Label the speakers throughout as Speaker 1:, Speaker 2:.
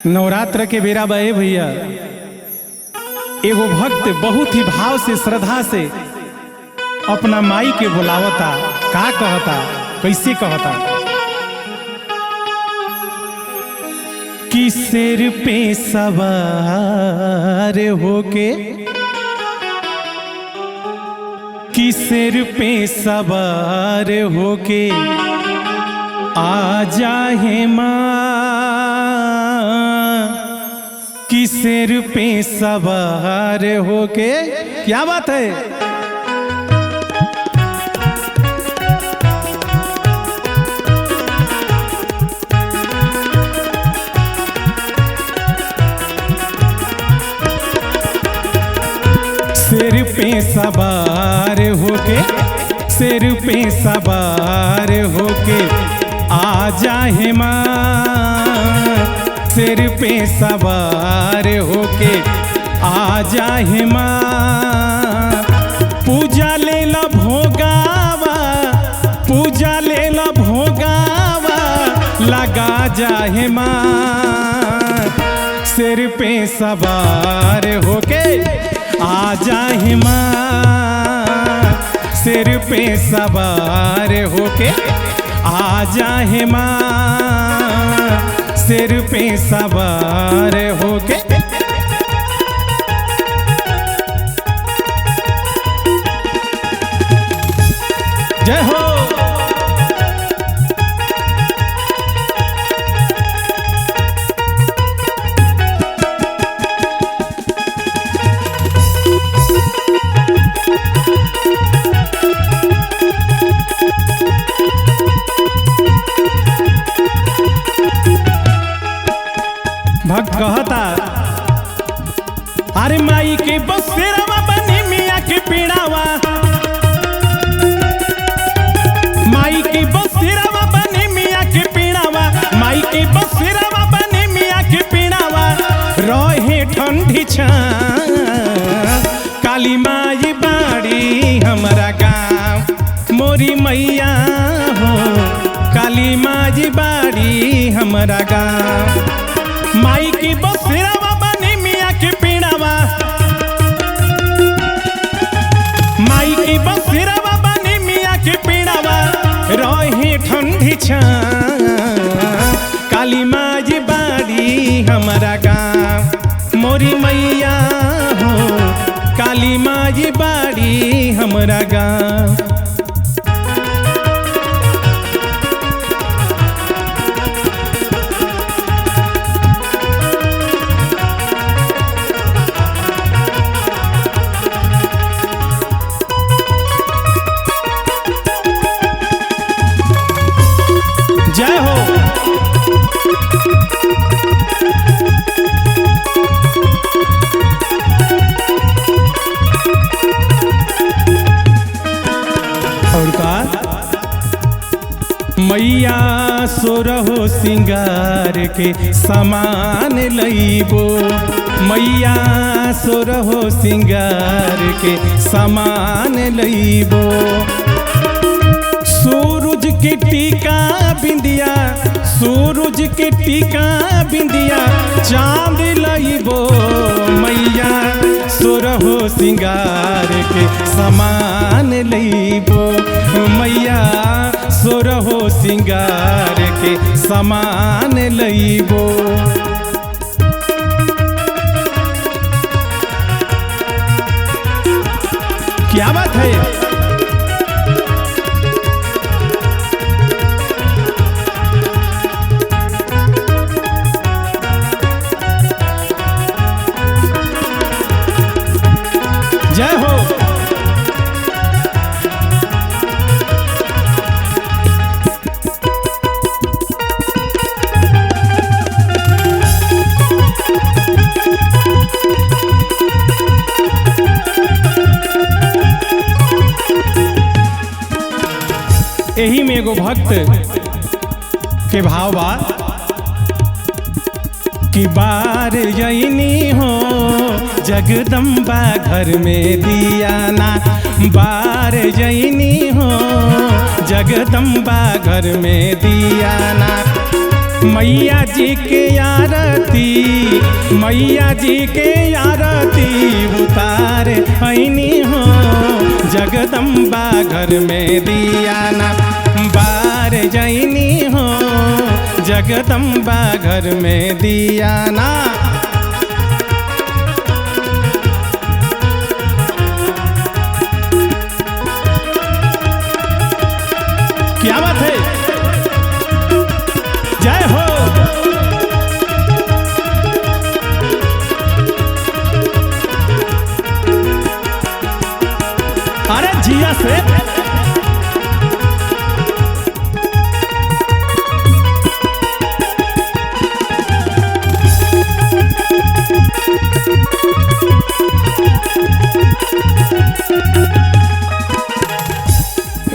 Speaker 1: नवरात्र के बेरा बहे भैया एगो भक्त बहुत ही भाव से श्रद्धा से अपना माई के बुलावता। का कहता, कैसे कहता कि सिर पे सवार होके, कि सिर पे सवार होके आ जाए माँ, कि सिर पे सवार होके। क्या बात है, सिर पे सवार होके, सिर पे सवार होके आ जाए माँ, सिर पे सवार होके आ जाए माँ। पूजा ले ला भोगावा, पूजा ले ला भोगावा लगा जाए माँ, सिर पे सवार होके आ जाए माँ, सिर पे सवार होके आ जाए माँ, सिर पे सवार होके। जय हो। भक्त कहता अरे माई के बसेरावा बनी मिया के पीड़ावा, माई के बसेरावा बनी मिया के पीड़ावा, माई के बसेरावा बनी मिया के पीड़ावा रहे ठंडी छां। काली माई बाड़ी हमारा गाँव मोरी मैया हो, काली माई बाड़ी हमारा गाँव। माई की बसेरावा बनी मिया के पीड़ावा, माई की बसेरावा बनी मिया के पीड़ावा रहे ठंडी छां। काली माई बाड़ी हमारा गाँव मोरी मैया हो, काली माई बाड़ी हमारा गाँव। जय हो। और का मैया सोरहो सिंगार के समान लईबो, मैया सोरहो सिंगार के समान लईबो। सूरज के टीका बिंदिया, सूरज के टीका बिंदिया चांद लईबो, मैया सोरहो सिंगार के समान लईबो, मैया सोरहो सिंगार के समान लईबो। क्या बात है। जय हो। यही में एगो भक्त के भाव बा कि बार जैनी हो जगदम्बा घर में दियाना, बार जैनी हो जगदम्बा घर में दियाना। मैया जी के आरती, मैया जी के आरती उतार ऐनी हो। जगदम्बा घर में दिया ना बार जैनी हो। जगदम्बा घर में दिया ना। क्या बात है, जय हो। अरे जिया से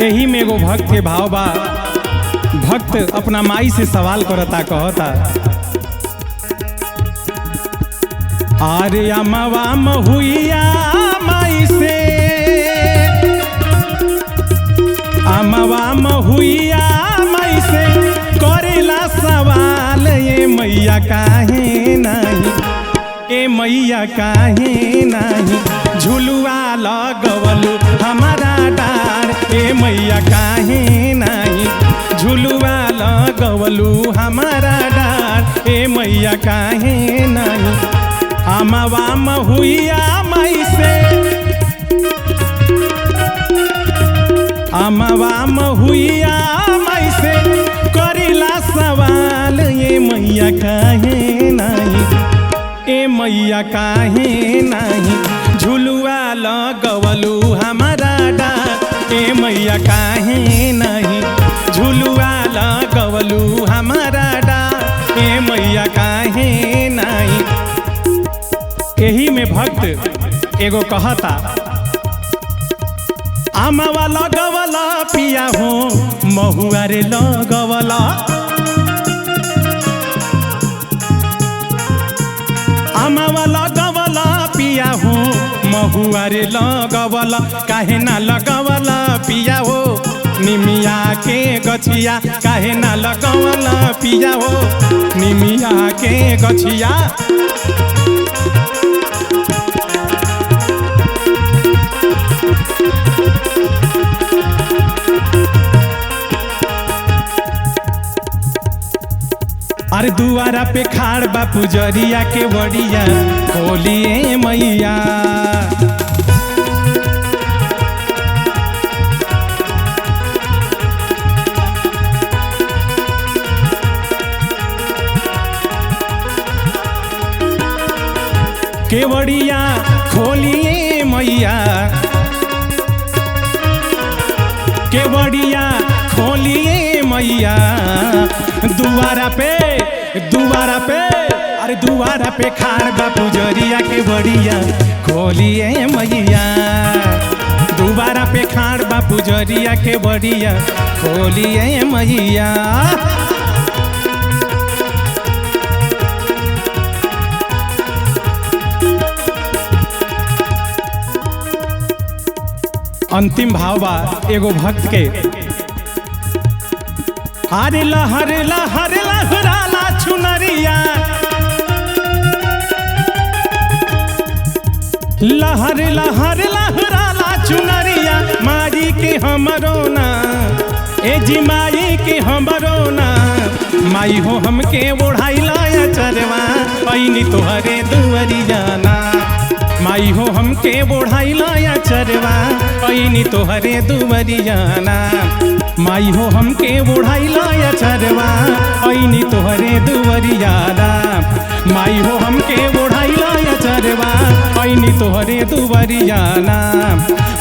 Speaker 1: यही में एगो भक्त के भाव बा। भक्त अपना माई से सवाल करता, कहता आर्या मवा महुइया माई से, अमवा महुइया माई से करेला सवाल ये मैया काहे नहीं, ए मैया काहे नहीं झुलुआ लगवलू हमारा डार। ए मैया काहे नहीं झुलुआ लगवलू हमारा डार। ए मैया काहे नहीं। अमवा महुइया माई से, अमवा महुइया माई से करेला सवाल ये मैया काहे नहीं, ए मैया काहे नहीं झुलुआ लगवलू हमारा डार। ए मैया काहे नहीं झुलुआ लगवलू हमारा डार। ए मैया काहे नहीं। यही में भक्त एगो कहता आमावा लगवला पिया हो महुआ रे लगवला। आमावा लगवला पिया हो महुआ रे लगवला। काहे ना लगवला पिया हो निमिया के गछिया। काहे ना लगवला पिया हो निमिया के गछिया। अरे दुआरा पे खाड़ बा पुजरिया के बड़िया खोलिए मैया। केवड़िया खोलिए मैया, केवड़िया खोलिए मैया। दुआरा पे, दुआरा पे, अरे दुआरा पे खाड़ बा पुजरिया के बड़िया खोलिए मैया। दुआरा पे खाड़ बा पुजरिया के बड़िया खोलिए मैया। अंतिम भाव बा एगो भक्त के अरे लहर लहर लहराला चुनरिया। लहर लहर लहराला चुनरिया माई के हमरो ना। ए जी माई के हमरो ना। माई हो हमके ओढ़ाइला चरवा पैनी तोहरे दुअरिया ना। माई हो हमके ओढ़ाइला चरवा पैनी तोहरे दुअरिया ना। माई हो हमके ओढ़ाइला चरवा पैनी तोहरे दुअरिया ना। माई हो हमके ओढ़ाइला चरवा पैनी तोहरे दुअरिया ना।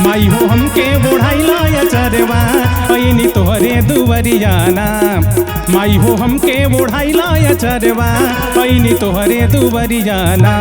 Speaker 1: माई हो हमके ओढ़ाइला चरवा पैनी तोहरे दुअरिया ना। माई हो हमके ओढ़ाइला चरवा पैनी तोहरे दुअरिया ना।